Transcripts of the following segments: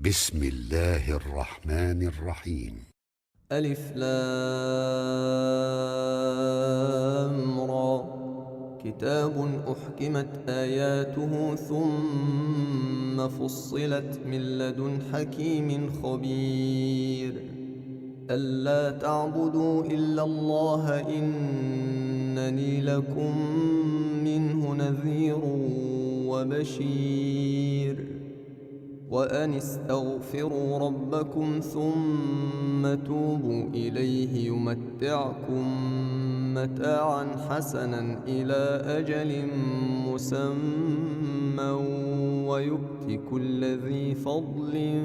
بسم الله الرحمن الرحيم. ألف لام را. كتاب أحكمت آياته ثم فصلت من لدن حكيم خبير. ألا تعبدوا إلا الله إنني لكم منه نذير وبشير. وأن استغفروا ربكم ثم توبوا إليه يمتعكم متاعا حسنا إلى أجل مسمى ويؤت كل ذي فضل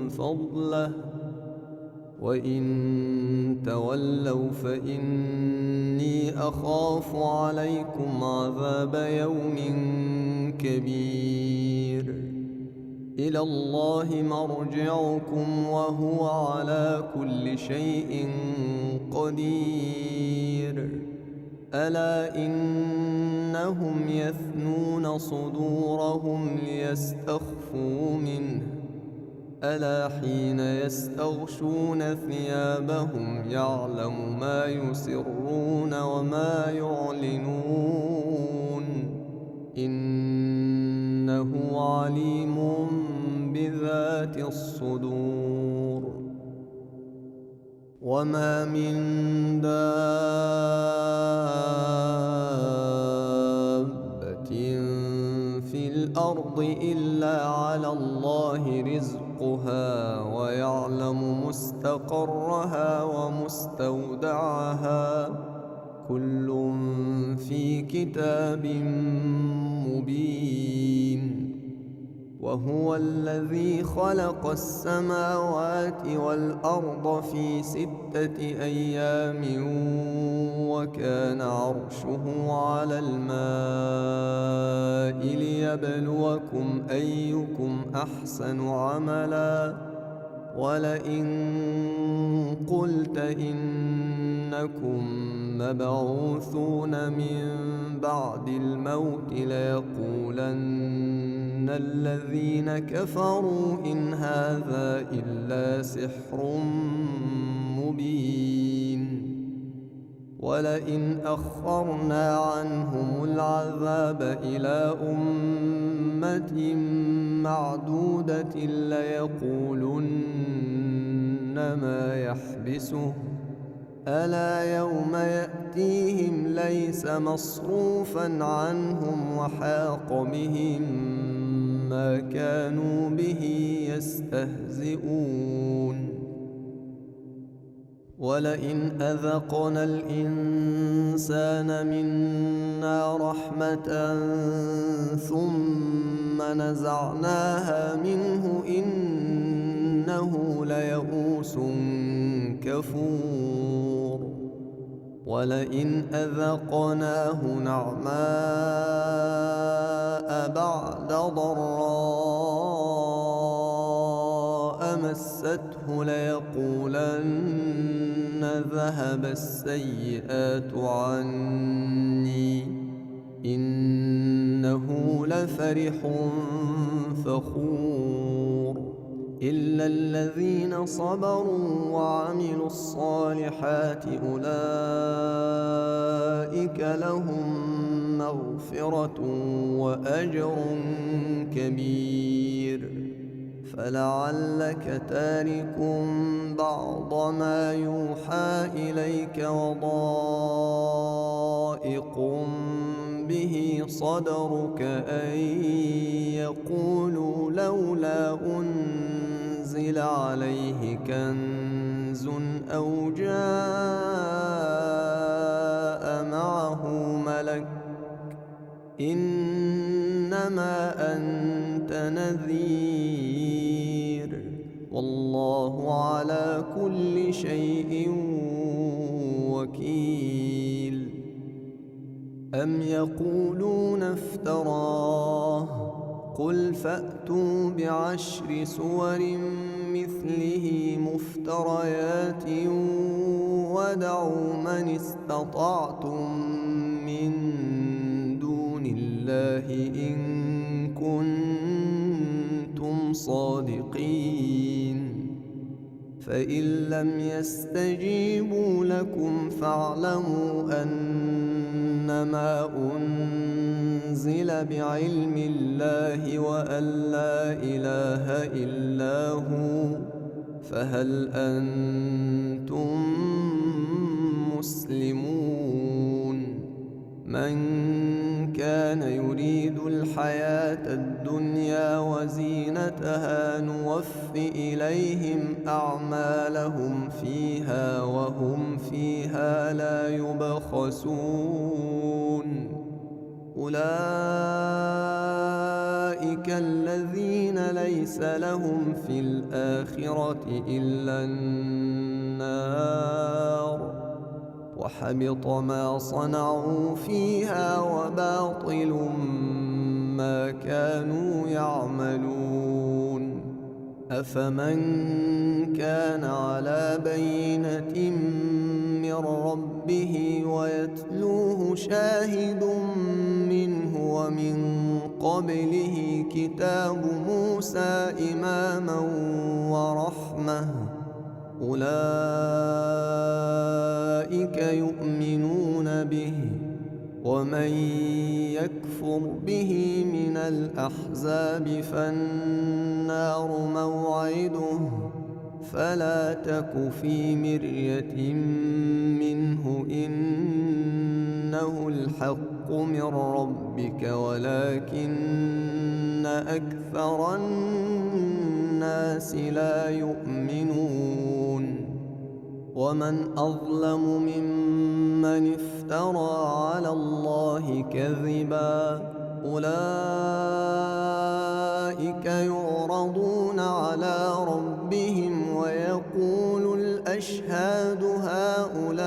فضله وإن تولوا فإني أخاف عليكم عذاب يوم كبير. إلى الله مرجعكم وهو على كل شيء قدير. ألا إنهم يثنون صدورهم ليستخفوا منه ألا حين يستغشون ثيابهم يعلم ما يسرون وما يعلنون إنه عليم بذات الصدور. وما من دابة في الأرض إلا على الله رزقها ويعلم مستقرها ومستودعها كل في كتاب مبين. وهو الذي خلق السماوات والأرض في 6 أيام وكان عرشه على الماء ليبلوكم أيكم أحسن عملا. ولئن قلت إنكم مبعوثون من بعد الموت ليقولن الذين كفروا إن هذا إلا سحر مبين. ولئن أخرنا عنهم العذاب إلى أمة معدودة ليقولن ما يحبسه ألا يوم يأتيهم ليس مصروفا عنهم وحاق بهم ما كانوا به يستهزئون. ولئن أذقنا الإنسان منا رحمة ثم نزعناها منه إنه ليئوس كفور. ولئن أذقناه نعماء بعد ضراء مسته ليقولن ذهب السيئات عني إنه لفرح فخور. إلا الذين صبروا وعملوا الصالحات أولئك لهم مغفرة وأجر كبير. فلعلك تارك بعض ما يوحى إليك وضائق به صدرك أن يقولوا لولا أنزل عليه كنز أو جاء معه ملك إنما أنت نذير والله على كل شيء وكيل. أم يقولون افتراه قل فأتوا ب10 سور مثله مفتريات ودعوا من استطعتم من دون الله إن كنتم صادقين. فإن لم يستجيبوا لكم فاعلموا أنما أنزل بعلم الله وأن لا إله إلا هو، فهل أنتم مسلمون؟ من كان يريد الحياة الدنيا وزينتها نوف إليهم أعمالهم فيها وهم فيها لا يبخسون. أولئك الذين ليس لهم في الآخرة إلا النار، وحبط ما صنعوا فيها وباطل ما كانوا يعملون. أفمن كان على بينة من ربه ويتلوه شاهد منه ومن قبله كتاب موسى إماما ورحمة، أولئك يؤمنون به، ومن يكفر به من الأحزاب فالنار موعده، فلا تك في مرية منه إنه الحق من ربك ولكن أكثر الناس لا يؤمنون. ومن أظلم ممن افترى على الله كذبا، أولئك يعرضون على ربهم ويقول الأشهاد هؤلاء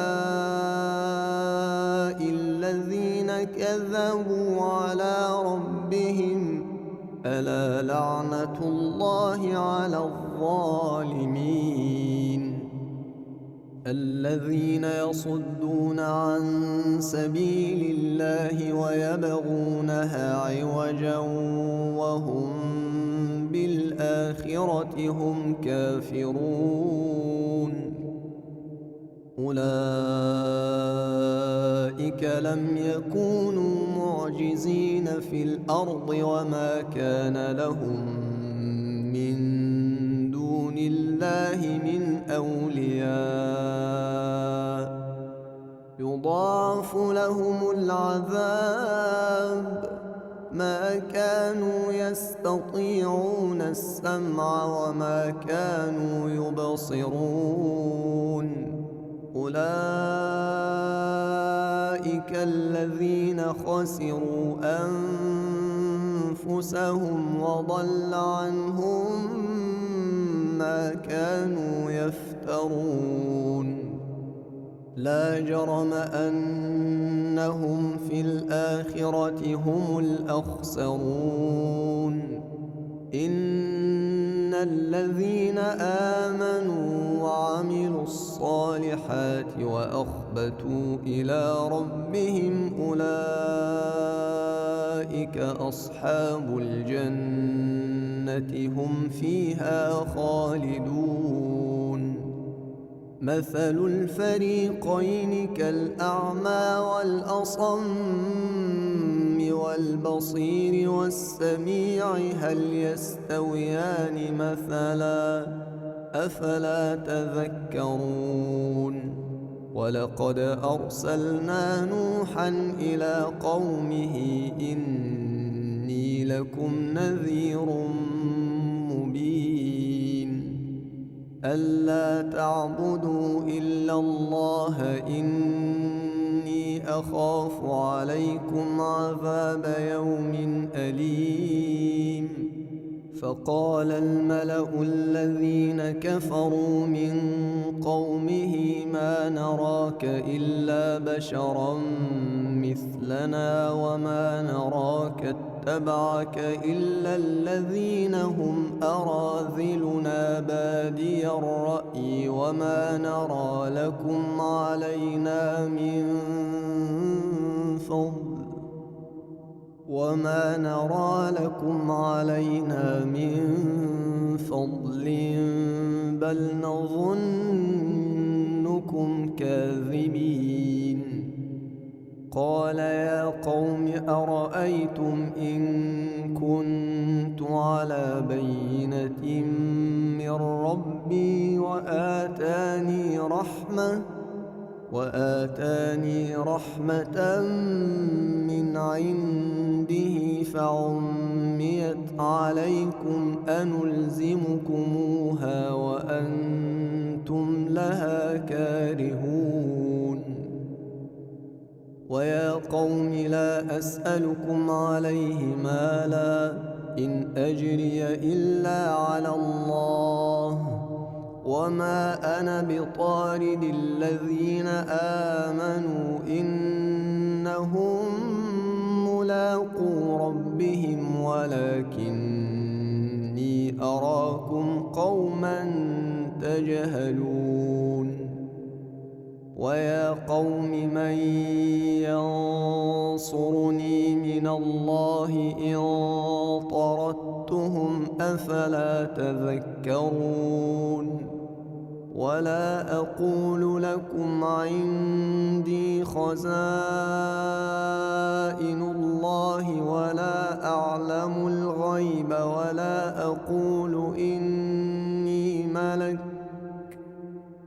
الذين كذبوا على ربهم، ألا لعنة الله على الظالمين. الذين يصدون عن سبيل الله ويبغونها عوجا وهم بالآخرة هم كافرون، أولئك لم يكونوا معجزين في الأرض وما كان لهم من دون الله من أولياء، يضاعف لهم العذاب ما كانوا يستطيعون السمع وما كانوا يبصرون. أولئك الذين خسروا أنفسهم وضل عنهم ما كانوا يفترون. لا جرم أنهم في الآخرة هم الأخسرون. إن الذين آمنوا وعملوا الصالحات وأخبتوا إلى ربهم أولئك أصحاب الجنة هم فيها خالدون. مثل الفريقين كالأعمى والأصم والبصير والسميع هل يستويان مثلا أفلا تذكرون. ولقد أرسلنا نوحا إلى قومه إني لكم نذير مبين ألا تعبدوا إلا الله إني أخاف عليكم عذاب يوم أليم. فقال الملأ الذين كفروا من قومه ما نراك إلا بشرا مثلنا وما نراك اتبعك إلا الذين هم أراذلنا بادي الرأي وما نرى لكم علينا من فضل بل نظنكم كاذبين. قال يا قوم أرأيتم إن كنت على بينة من ربي وآتاني رحمة من عنده فعميت عليكم أنلزمكموها وأنتم لها كارهون. ويا قوم لا أسألكم عليه مالا إن أجري إلا على الله وما أنا بطارد الذين آمنوا إنهم ملاقو ربهم ولكني أراكم قوما تجهلون. ويا قوم من ينصرني من الله إن طردتهم أفلا تذكرون. ولا أقول لكم عندي خزائن الله ولا أعلم الغيب ولا أقول إني ملك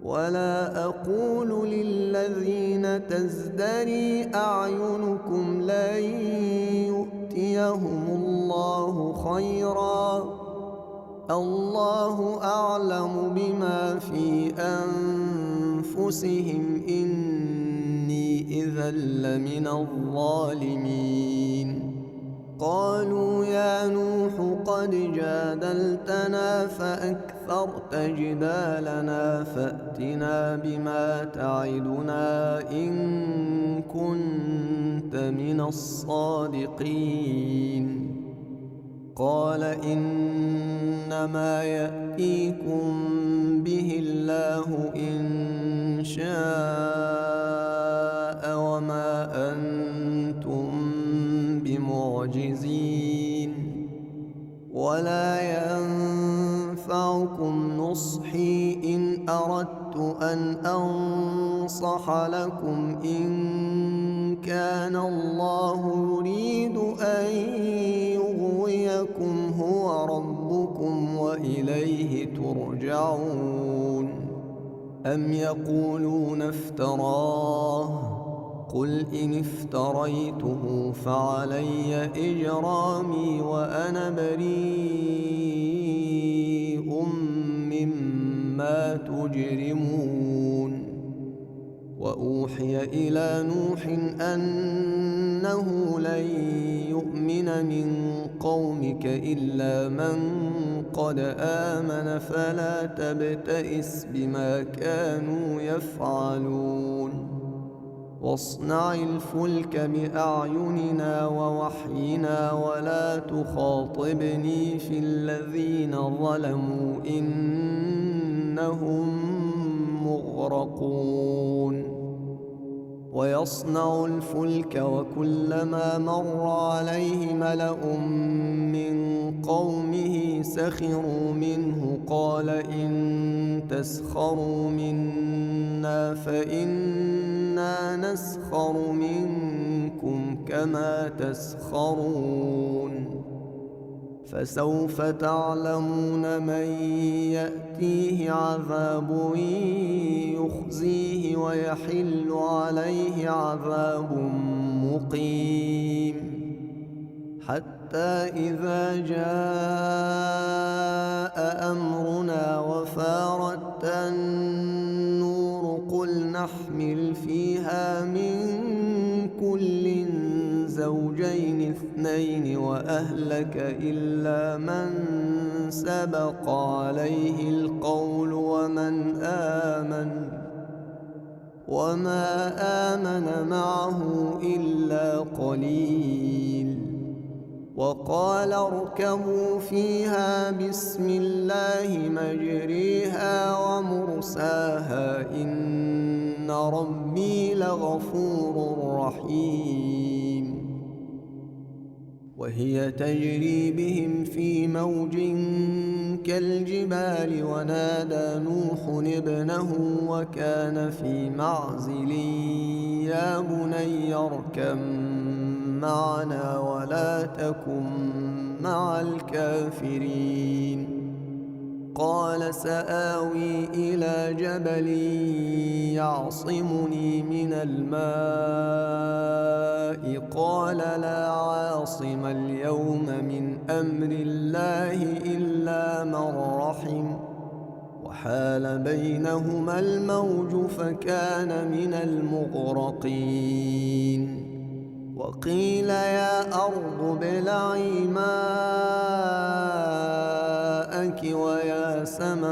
ولا أقول للذين تزدري أعينكم لن يؤتيهم الله خيرا الله أعلم بما في أنفسهم إني إذا لمن الظالمين. قالوا يا نوح قد جادلتنا فأكثرت جدالنا فأتنا بما تعدنا إن كنت من الصادقين. قال إنما يأتيكم به الله إن شاء وما أنتم بمعجزين ولا ينفعكم نصحي إن أردت أن أنصح لكم إن كان الله يريد أن يغويكم هو ربكم وإليه ترجعون. أم يقولون افتراه قل إن افتريته فعلي إجرامي وأنا بريء مما تجرمون. وأوحي إلى نوح أنه لن يؤمن من قومك إلا من قد آمن فلا تبتئس بما كانوا يفعلون. واصنع الفلك بأعيننا ووحينا ولا تخاطبني في الذين ظلموا إنهم مغرقون. ويصنع الفلك وكلما مر عليه ملأ من قومه سخروا منه قال إن تسخروا منا فإنا نسخر منكم كما تسخرون. فسوف تعلمون من يأتيه عذاب يخزيه ويحل عليه عذاب مقيم. حتى إذا جاء أمرنا وفارت النور قل نحمل فيها من كل زوجين اثنين وأهلك إلا من سبق عليه القول وما آمن معه إلا قليل. وقال اركبوا فيها بسم الله مجريها ومرساها إن ربي لغفور رحيم. وهي تجري بهم في موج كالجبال ونادى نوح ابنه وكان في معزل يا بني اركب معنا ولا تكن مع الكافرين قال سآوي إلى جبل يعصمني من الماء قال لا عاصم اليوم من أمر الله إلا من رحم وحال بينهما الموج فكان من المغرقين وقيل يا أرض ابلعي ماءك ويا سماء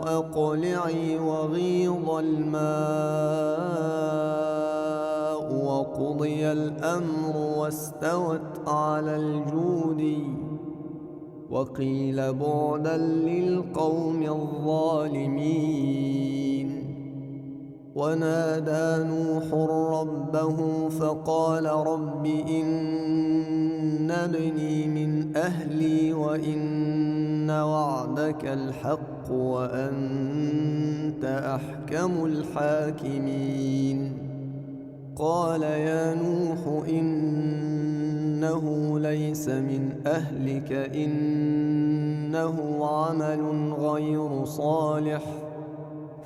أقلعي وغيض الماء وقضي الأمر واستوت على الجود وقيل بعدا للقوم الظالمين ونادى نوح ربه فقال رب إن ابني من أهلي وإن وعدك الحق وأنت أحكم الحاكمين قال يا نوح إنه ليس من أهلك إنه عمل غير صالح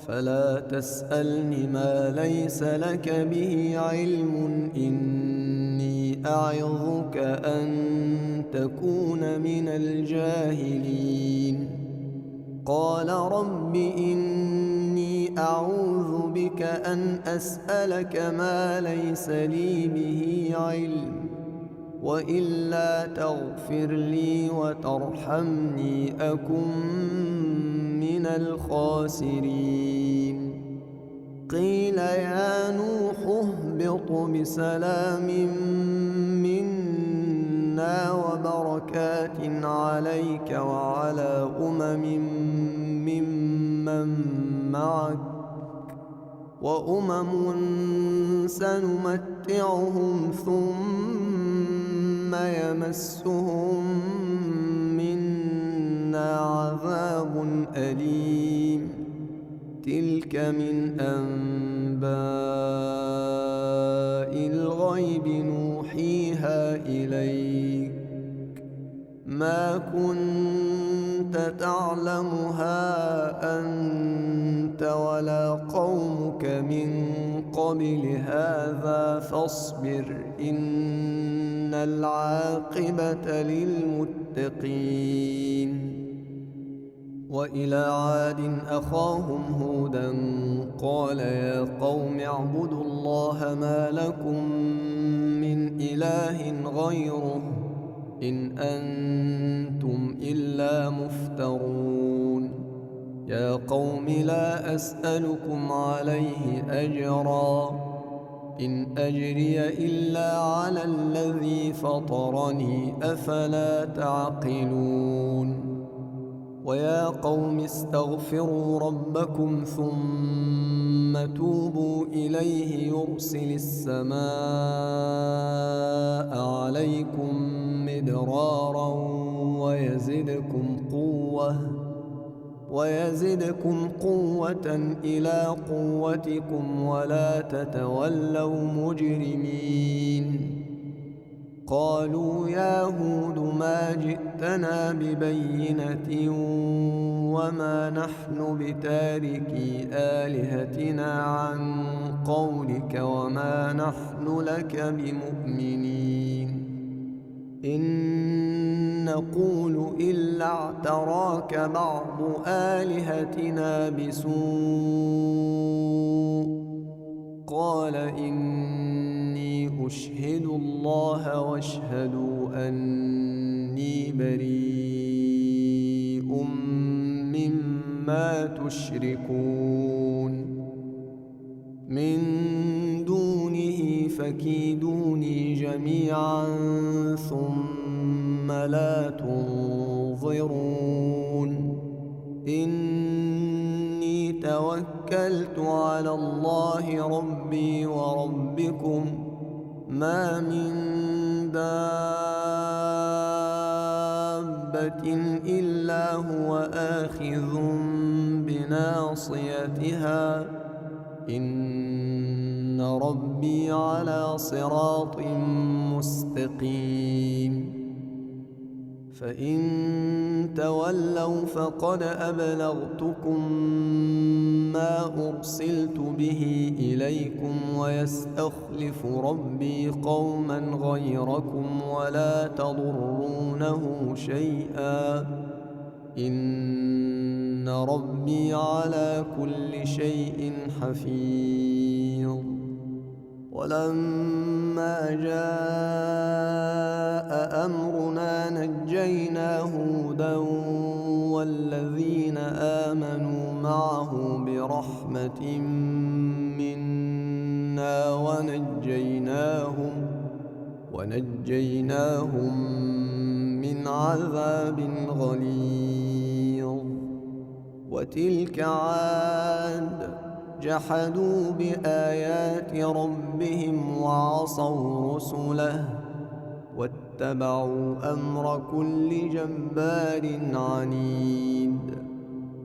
فلا تسألني ما ليس لك به علم إني أعظك أن تكون من الجاهلين قال رب إني أعوذ بك أن أسألك ما ليس لي به علم وإلا تغفر لي وترحمني أكن من الخاسرين قيل يا نوح اهبط بسلام منا وبركات عليك وعلى ممن معك وأمم سنمتعهم ثم يمسهم منا عذاب أليم تلك من أنباء الغيب نوحيها إليك ما كنت تعلمها أنت ولا قومك من قبل هذا فاصبر إن العاقبة للمتقين وإلى عاد أخاهم هودا قال يا قوم اعبدوا الله ما لكم من إله غيره إن أنتم إلا مفترون يا قوم لا أسألكم عليه أجرا إن أجري إلا على الذي فطرني أفلا تعقلون ويا قوم استغفروا ربكم ثم توبوا إليه يرسل السماء عليكم مدرارا ويزدكم قوة إلى قوتكم ولا تتولوا مجرمين قالوا يا هود ما جئتنا ببينة وما نحن بتاركي آلهتنا عن قولك وما نحن لك بمؤمنين إن نقول إلا اعتراك بعض آلهتنا بسوء قال إني أشهد الله واشهدوا أني بريء مما تشركون من دونه فكيدوني جميعا ثم لا تنظرون إني توكلت على الله ربي وربكم ما من دابة إلا هو آخذ بناصيتها إن ربي على صراط مستقيم فإن تولوا فقد أبلغتكم ما أرسلت به إليكم ويستخلف ربي قوما غيركم ولا تضرونه شيئا إن ربي على كل شيء حفيظ ولما جاء أمرنا نجينا هودا والذين آمنوا معه برحمة منا ونجيناهم من عذاب غليظ وتلك عاد جحدوا بآيات ربهم وعصوا رسله واتبعوا أمر كل جبار عنيد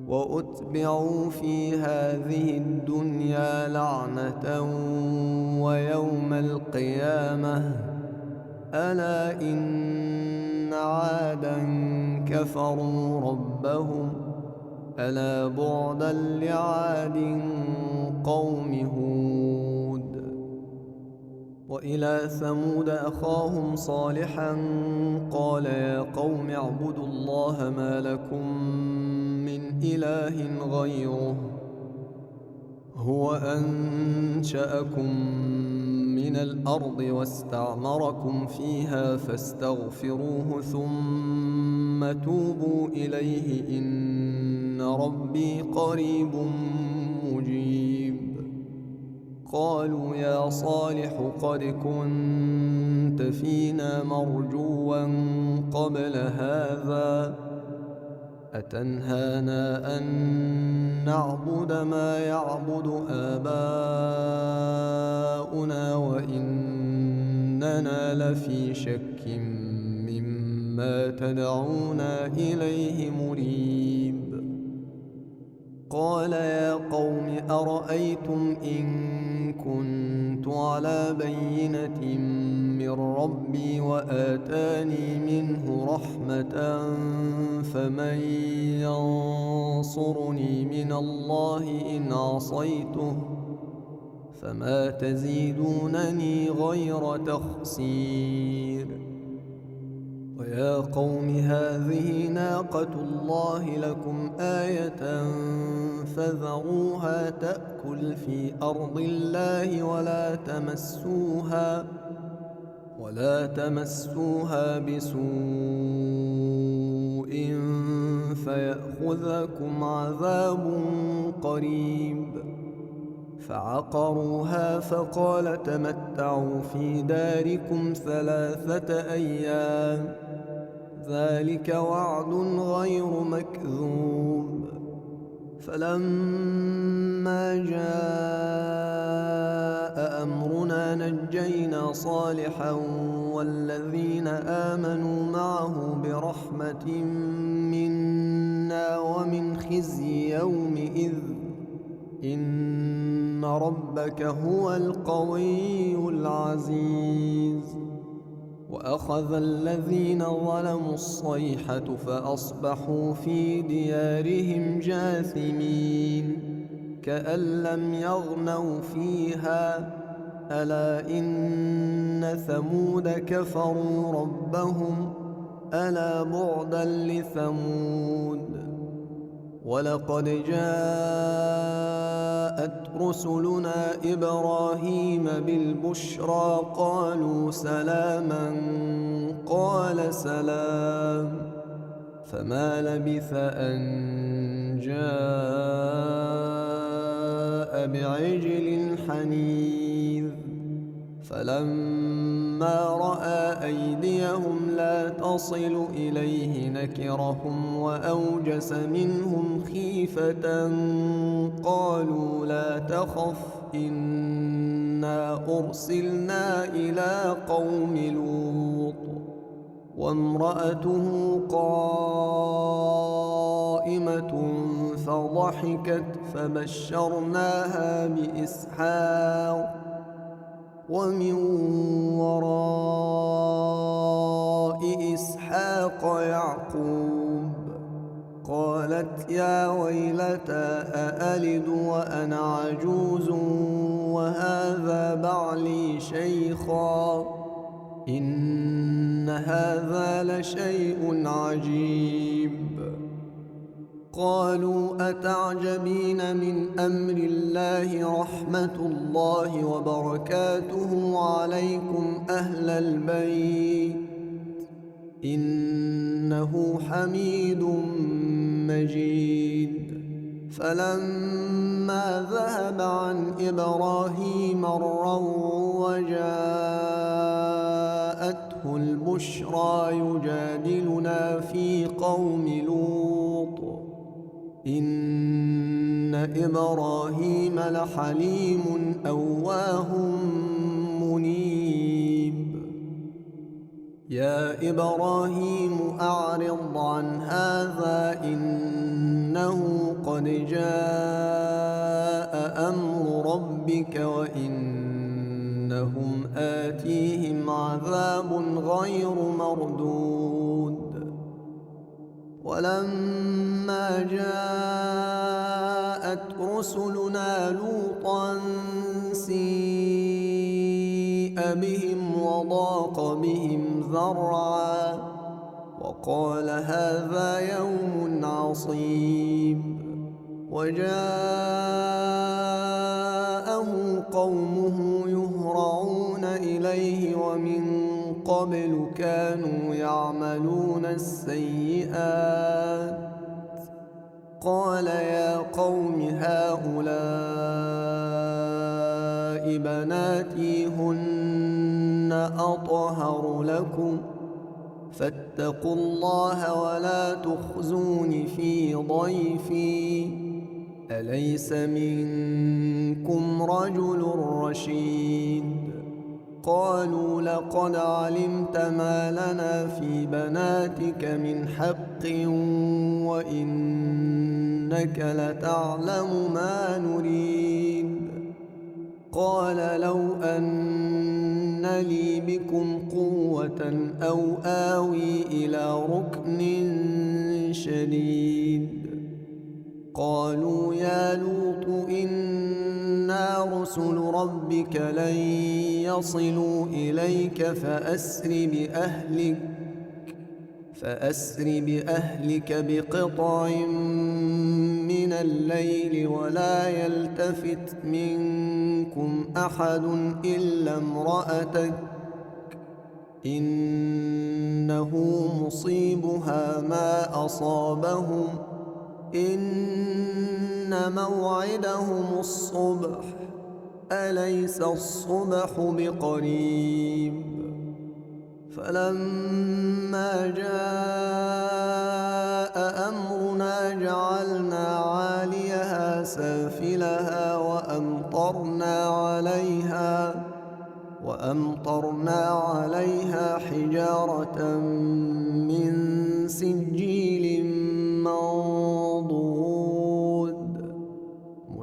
وأتبعوا في هذه الدنيا لعنة ويوم القيامة ألا إن عادا كفروا ربهم ألا بعدا لعاد قوم هود وإلى ثمود أخاهم صالحا قال يا قوم اعبدوا الله ما لكم من إله غيره هو أنشأكم من الأرض واستعمركم فيها فاستغفروه ثم توبوا إليه إن ربي قريب مجيب قالوا يا صالح قد كنت فينا مرجوا قبل هذا أتنهانا أن نعبد ما يعبد آباؤنا وإننا لفي شك مما تدعونا إليه مريب قال يا قوم أرأيتم إن كنت على بينة من ربي وآتاني منه رحمة فمن ينصرني من الله إن عصيته فما تزيدونني غير تخسير ويا قوم هذه ناقة الله لكم آية فذروها تأكل في أرض الله ولا تمسوها بسوء فيأخذكم عذاب قريب فعقروها فقال تمتعوا في داركم 3 أيام ذلك وعد غير مكذوب فلما جاء أمرنا نجينا صالحا والذين آمنوا معه برحمة منا ومن خزي يومئذ إن ربك هو القوي العزيز وأخذ الذين ظلموا الصيحة فأصبحوا في ديارهم جاثمين كأن لم يغنوا فيها ألا إن ثمود كفروا ربهم ألا بعدا لثمود ولقد جاءت رسلنا إبراهيم بالبشرى قالوا سلاما قال سلام فما لبث أن جاء بعجل حنيذ فلما رأى أيديهم لا تصل إليه نكرهم وأوجس منهم خيفة قالوا لا تخف إنا أرسلنا إلى قوم لوط وامرأته قائمة فضحكت فبشرناها بإسحاق ومن وراء إسحاق يعقوب قالت يا ويلتى أألد وأنا عجوز وهذا بعلي شيخا إن هذا لشيء عجيب قالوا أتعجبين من أمر الله رحمة الله وبركاته عليكم أهل البيت إنه حميد مجيد فلما ذهب عن إبراهيم الروع وجاءته البشرى يجادلنا في قوم لوط إن إبراهيم لحليم أواه منيب يا إبراهيم أعرض عن هذا إنه قد جاء أمر ربك وإنهم آتيهم عذاب غير مردود ولما جاءت رسلنا لوطا سيء بهم وضاق بهم ذرعا وقال هذا يوم عصيب وجاءه قومه يهرعون إليه ومن قبل كانوا يعملون السيئات قال يا قوم هؤلاء بناتي هن أطهر لكم فاتقوا الله ولا تخزون في ضيفي أليس منكم رجل رشيد قالوا لقد علمت ما لنا في بناتك من حق وإنك لتعلم ما نريد قال لو أن لي بكم قوة أو آوي إلى ركن شديد قالوا يا لوط إنا رسل ربك لن يصلوا إليك فأسر بأهلك بقطع من الليل ولا يلتفت منكم أحد إلا امرأتك إنه مصيبها ما أصابهم إن موعدهم الصبح أليس الصبح بقريب فلما جاء أمرنا جعلنا عاليها سافلها وأمطرنا عليها حجارة من سجيل منضود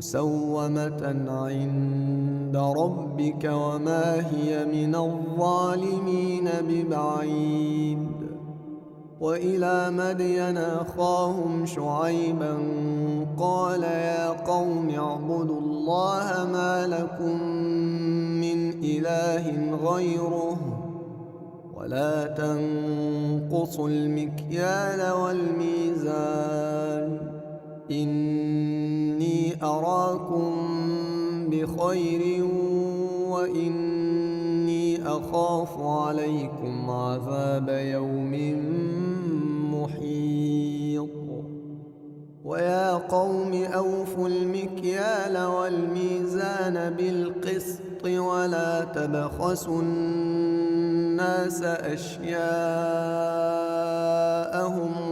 مسومة عند ربك وما هي من الظالمين ببعيد وإلى مدين أخاهم شعيبا قال يا قوم اعبدوا الله ما لكم من إله غيره ولا تنقصوا المكيال والميزان إني أراكم بخير وإني أخاف عليكم عذاب يوم محيط ويا قوم أوفوا المكيال والميزان بالقسط ولا تبخسوا الناس أشياءهم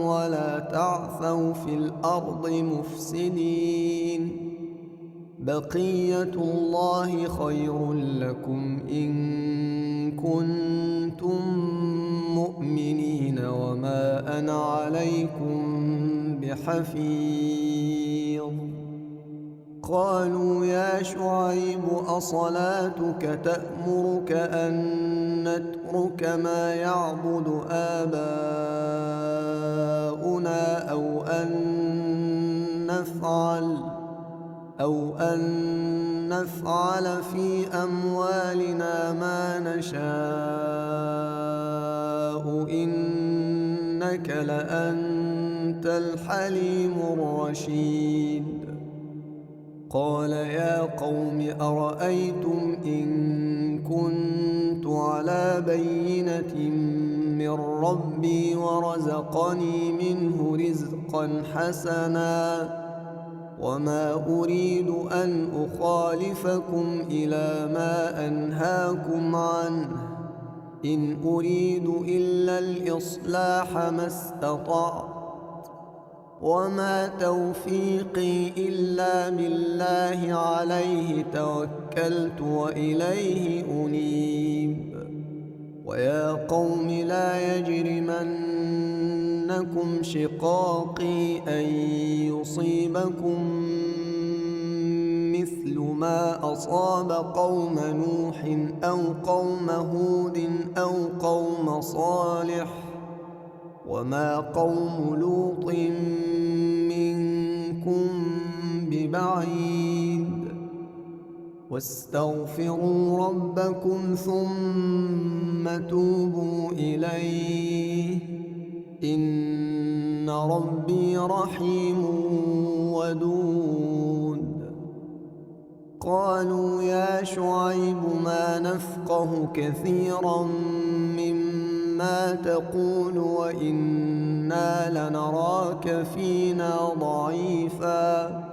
ولا تعثوا في الأرض مفسدين. بقية الله خير لكم إن كنتم مؤمنين وما أنا عليكم بحفيظ. قالوا يا شعيب أصلاتك تأمرك أن نترك ما يعبد آباؤنا أو أن نفعل في أموالنا ما نشاء إنك لأنت الحليم الرشيد. قال يا قوم أرأيتم إن كنت على بينة من ربي ورزقني منه رزقا حسنا وما أريد أن أخالفكم إلى ما أنهاكم عنه إن أريد إلا الإصلاح ما استطعت وما توفيقي إلا بالله عليه توكلت وإليه أنيب. ويا قوم لا يجرمنكم شقاقي أن يصيبكم مثل ما أصاب قوم نوح أو قوم هود أو قوم صالح وما قوم لوط منكم ببعيد. واستغفروا ربكم ثم توبوا إليه إن ربي رحيم ودود. قالوا يا شعيب ما نفقه كثيرا مما تقول وإنا لنراك فينا ضعيفا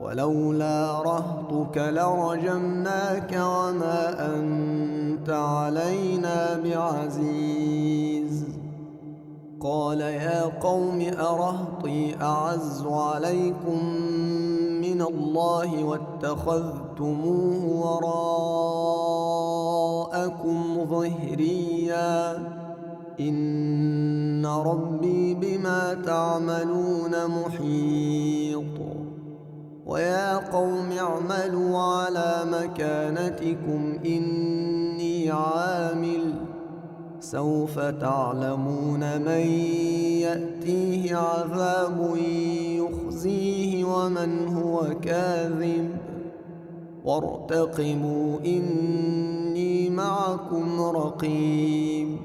ولولا رهطك لرجمناك وما أنت علينا بعزيز. قال يا قوم أرهطي أعز عليكم من الله واتخذتموه وراءكم ظهريا إن ربي بما تعملون محيط. ويا قوم اعملوا على مكانتكم إني عامل سوف تعلمون من يأتيه عذاب يخزيه ومن هو كاذب وارتقبوا إني معكم رقيب.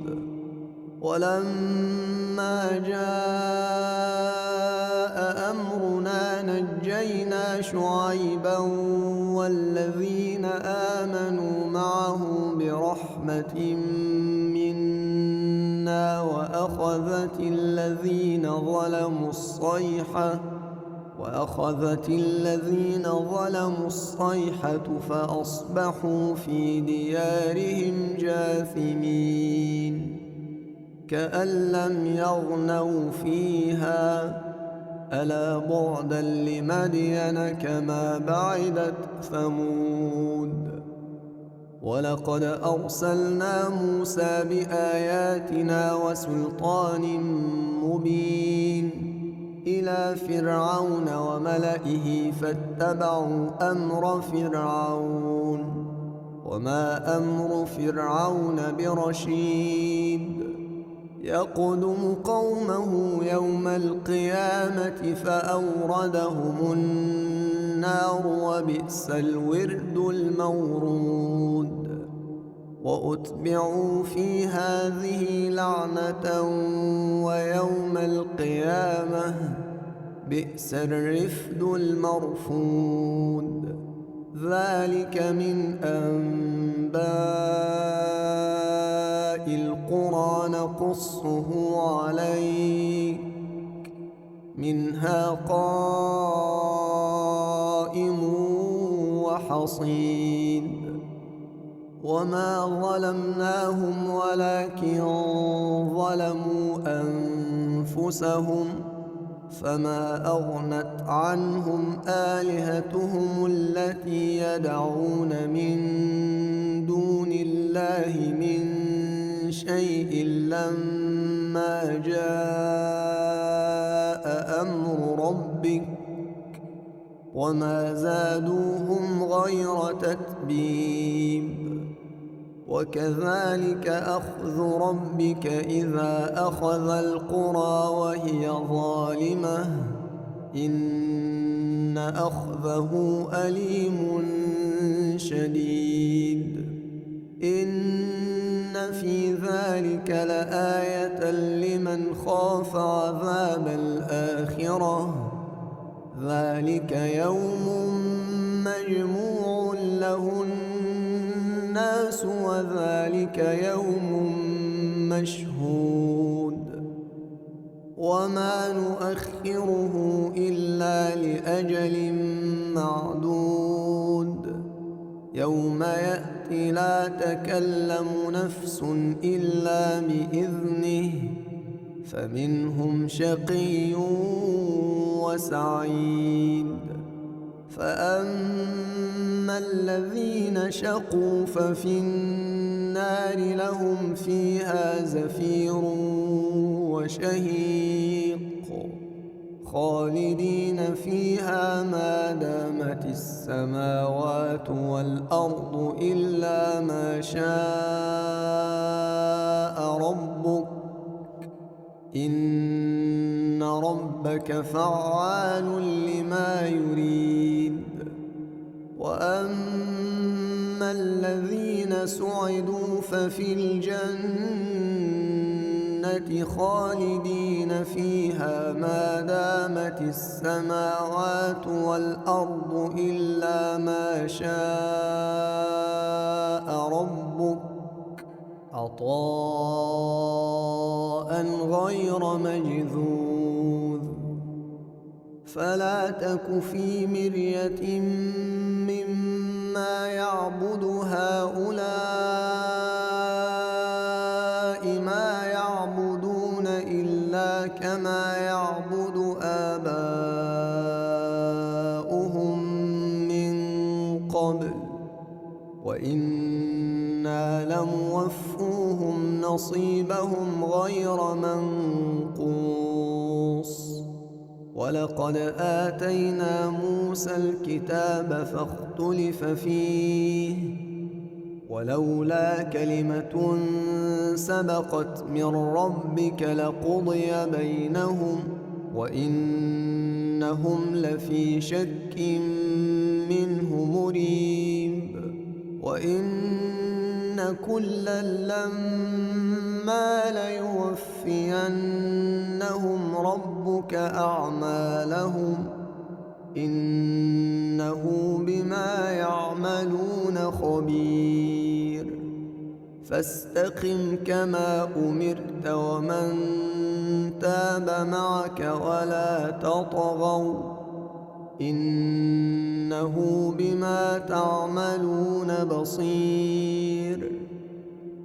ولما جاء أمرنا نجينا شعيبا والذين آمنوا معه برحمة منا وأخذت الذين ظلموا الصيحة فأصبحوا في ديارهم جاثمين كأن لم يغنوا فيها ألا بعدا لمدين كما بعدت ثمود. ولقد أرسلنا موسى بآياتنا وسلطان مبين إلى فرعون وملئه فاتبعوا أمر فرعون وما أمر فرعون برشيد. يقدم قومه يوم القيامة فأوردهم النار وبئس الورد المورود. وأتبعوا في هذه لعنة ويوم القيامة بئس الرفد المرفود. ذلك من أنباء القرى نقصه عليك منها قائم وحصيد. وما ظلمناهم ولكن ظلموا أنفسهم فما أغنت عنهم آلهتهم التي يدعون من دون الله من شيء لما جاء أمر ربك وما زادوهم غير تتبيب وكذلك أخذ ربك إذا أخذ القرى وهي ظالمة إن أخذه أليم شديد إن في ذلك لآية لمن خاف عذاب الآخرة ذلك يوم مجموع له الناس وذلك يوم مشهود وما نؤخره إلا لأجل معدود يوم يأتي لا تكلم نفس إلا بإذنه فمنهم شقي وسعيد فأما الذين شقوا ففي النار لهم فيها زفير وشهيق خالدين فيها ما دامت السماوات والأرض إلا ما شاء ربك إن ربك فعال لما يريد وأما الذين سعدوا ففي الجنة خالدين فيها ما دامت السماوات والأرض إلا ما شاء ربك عطاء غير مجذوذ فلا تك في مرية مما يعبد هؤلاء ما يعبدون إلا كما يعبد آباؤهم من قبل وإنا لموفوهم نصيبهم غير منقوص ولقد آتينا موسى الكتاب فاختلف فيه ولولا كلمة سبقت من ربك لقضي بينهم وإنهم لفي شك منه مريب وإن كلا لما ليوفينهم ربك أعمالهم إنه بما يعملون خبير فاستقم كما أمرت ومن تاب معك ولا تطغوا إنه بما تعملون بصير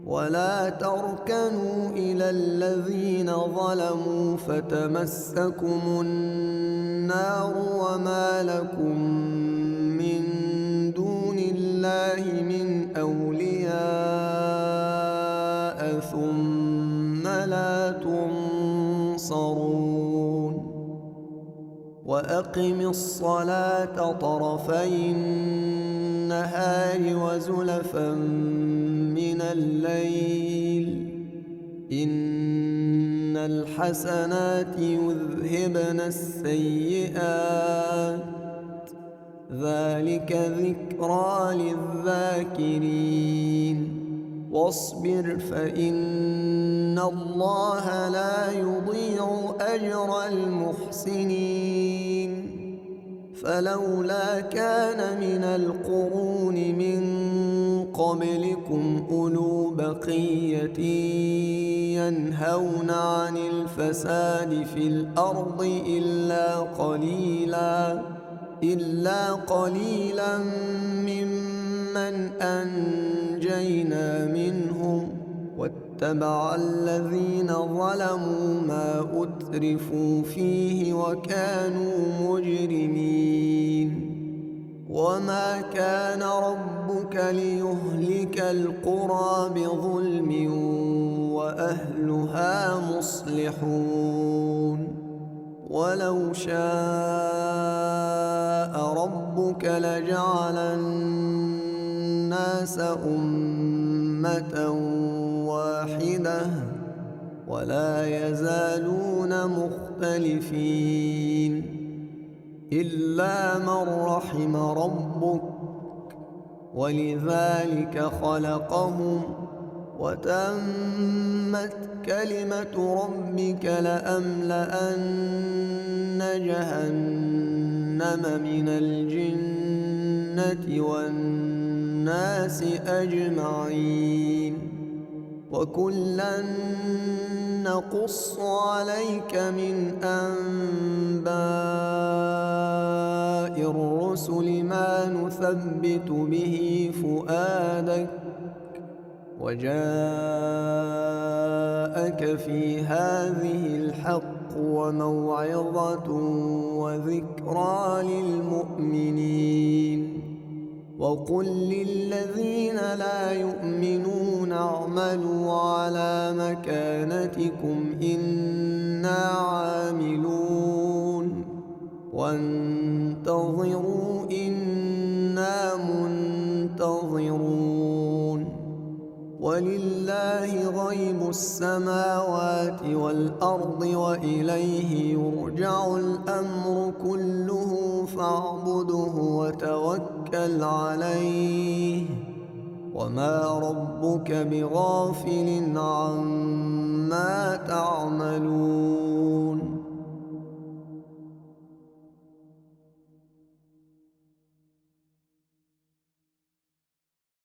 ولا تركنوا إلى الذين ظلموا فتمسكم النار وما لكم من دون الله من أولياء ثم لا تنصرون وأقم الصلاة طرفي النهار وزلفا من الليل إن الحسنات يذهبن السيئات ذلك ذكرى للذاكرين واصبر فإن الله لا يضيع أجر المحسنين فلولا كان من القرون من قبلكم أولو بقية ينهون عن الفساد في الأرض إلا قليلا ممن ممن أنجينا منهم واتبع الذين ظلموا ما أترفوا فيه وكانوا مجرمين وما كان ربك ليهلك القرى بظلم وأهلها مصلحون ولو شاء ربك لجعل الناس أمة واحدة ولا يزالون مختلفين إلا من رحم ربك ولذلك خلقهم وتمت كلمة ربك لأملأن جهنم من الجنة والناس أجمعين وكلا نقص عليك من أنباء الرسل ما نثبت به فؤادك وجاءك في هذه الحق وموعظة وذكرى للمؤمنين وقل للذين لا يؤمنون اعملوا على مكانتكم إنا عاملون وانتظروا إنا منتظرون ولله غيب السماوات والأرض وإليه يرجع الأمر كله فاعبده وتوكل عليه وما ربك بغافل عما تعملون